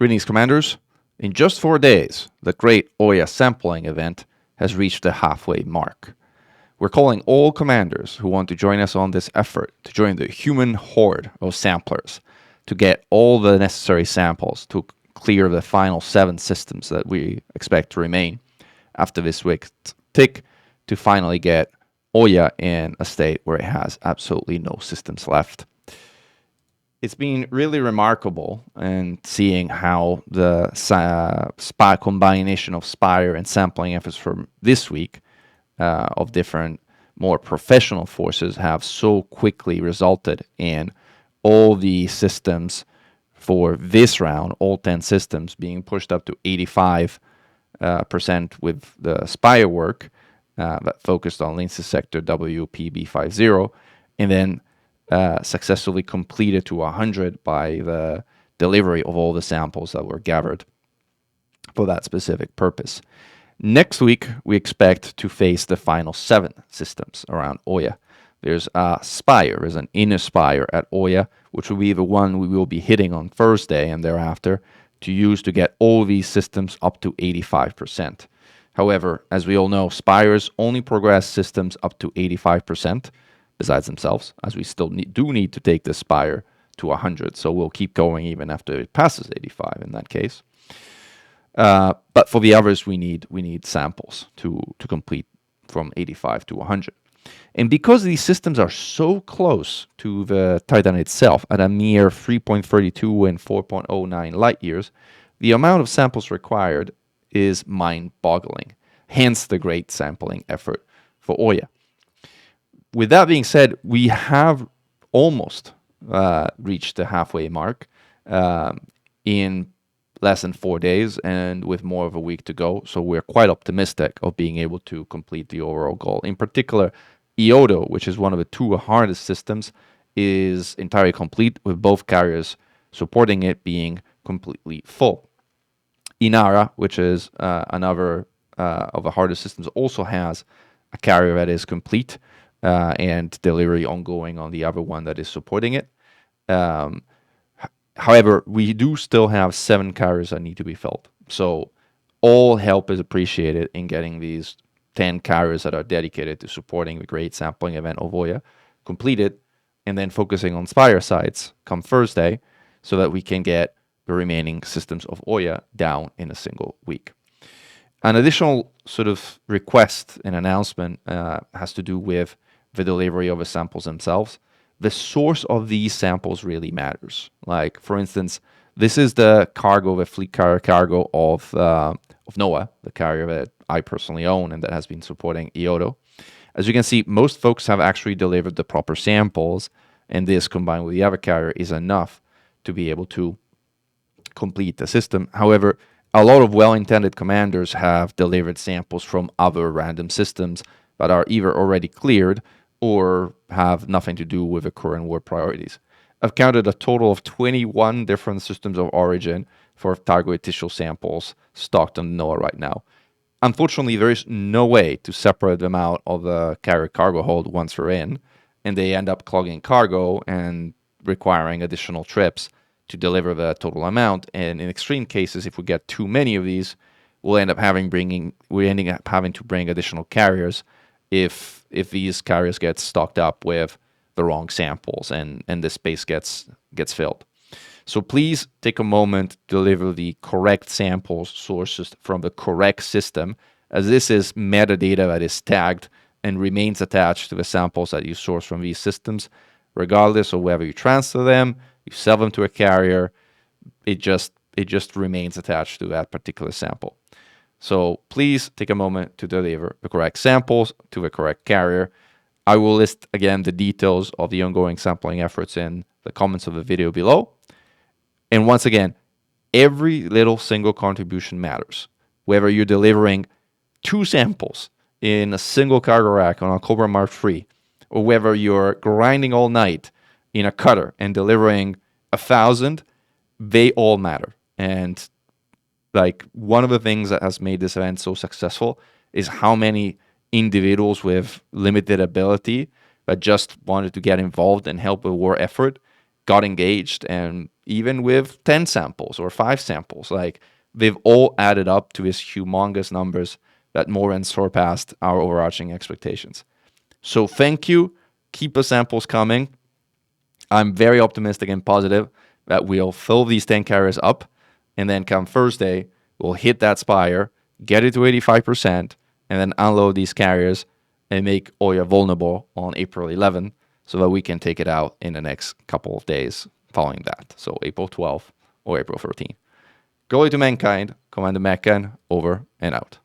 Greetings, Commanders. In just 4 days, the great Oya sampling event has reached the halfway mark. We're calling all Commanders who want to join us on this effort to join the human horde of samplers to get all the necessary samples to clear the final 7 systems that we expect to remain after this week's tick to finally get Oya in a state where it has absolutely no systems left. It's been really remarkable and seeing how the combination of spire and sampling efforts from this week of different more professional forces have so quickly resulted in all the systems for this round, all 10 systems, being pushed up to 85% with the spire work that focused on Lindsay Sector WPB50, and then successfully completed to 100 by the delivery of all the samples that were gathered for that specific purpose. Next week, we expect to face the final 7 systems around Oya. There's a spire, there's an inner spire at Oya, which will be the one we will be hitting on Thursday and thereafter to use to get all these systems up to 85%. However, as we all know, spires only progress systems up to 85%. Besides themselves, as we still do need to take the spire to 100, so we'll keep going even after it passes 85 in that case. But for the others, we need samples to complete from 85 to 100. And because these systems are so close to the Titan itself at a mere 3.32 and 4.09 light years, the amount of samples required is mind-boggling. Hence the great sampling effort for Oya. With that being said, we have almost reached the halfway mark in less than 4 days and with more of a week to go. So we're quite optimistic of being able to complete the overall goal. In particular, Iodo, which is one of the 2 hardest systems, is entirely complete with both carriers supporting it being completely full. Inara, which is another of the hardest systems, also has a carrier that is complete. And delivery ongoing on the other one that is supporting it. However, we do still have 7 carriers that need to be filled. So all help is appreciated in getting these 10 carriers that are dedicated to supporting the great sampling event of Oya completed, and then focusing on spire sites come Thursday so that we can get the remaining systems of Oya down in a single week. An additional sort of request and announcement has to do with the delivery of the samples themselves. The source of these samples really matters. Like, for instance, this is the cargo, the fleet cargo of NOAA, the carrier that I personally own and that has been supporting Iodo. As you can see, most folks have actually delivered the proper samples, and this combined with the other carrier is enough to be able to complete the system. However, a lot of well-intended commanders have delivered samples from other random systems that are either already cleared or have nothing to do with the current war priorities. I've counted a total of 21 different systems of origin for Thargoid tissue samples stocked on NOAA right now. Unfortunately, there is no way to separate them out of the carrier cargo hold once they're in, and they end up clogging cargo and requiring additional trips to deliver the total amount. And in extreme cases, if we get too many of these, we're ending up having to bring additional carriers if these carriers get stocked up with the wrong samples and the space gets filled. So please take a moment to deliver the correct samples sources from the correct system, as this is metadata that is tagged and remains attached to the samples that you source from these systems, regardless of whether you transfer them, you sell them to a carrier, it just remains attached to that particular sample. So please take a moment to deliver the correct samples to the correct carrier. I will list again the details of the ongoing sampling efforts in the comments of the video below. And once again, every little single contribution matters. Whether you're delivering 2 samples in a single cargo rack on October Mark 3, or whether you're grinding all night in a cutter and delivering 1,000, they all matter. And like, one of the things that has made this event so successful is how many individuals with limited ability that just wanted to get involved and help the war effort got engaged, and even with 10 samples or 5 samples, like they've all added up to these humongous numbers that more than surpassed our overarching expectations. So thank you. Keep the samples coming. I'm very optimistic and positive that we'll fill these 10 carriers up, and then come Thursday, we'll hit that spire, get it to 85%, and then unload these carriers and make Oya vulnerable on April 11th so that we can take it out in the next couple of days following that. So April 12th or April 13th. Glory to mankind, Commander Meccan, over and out.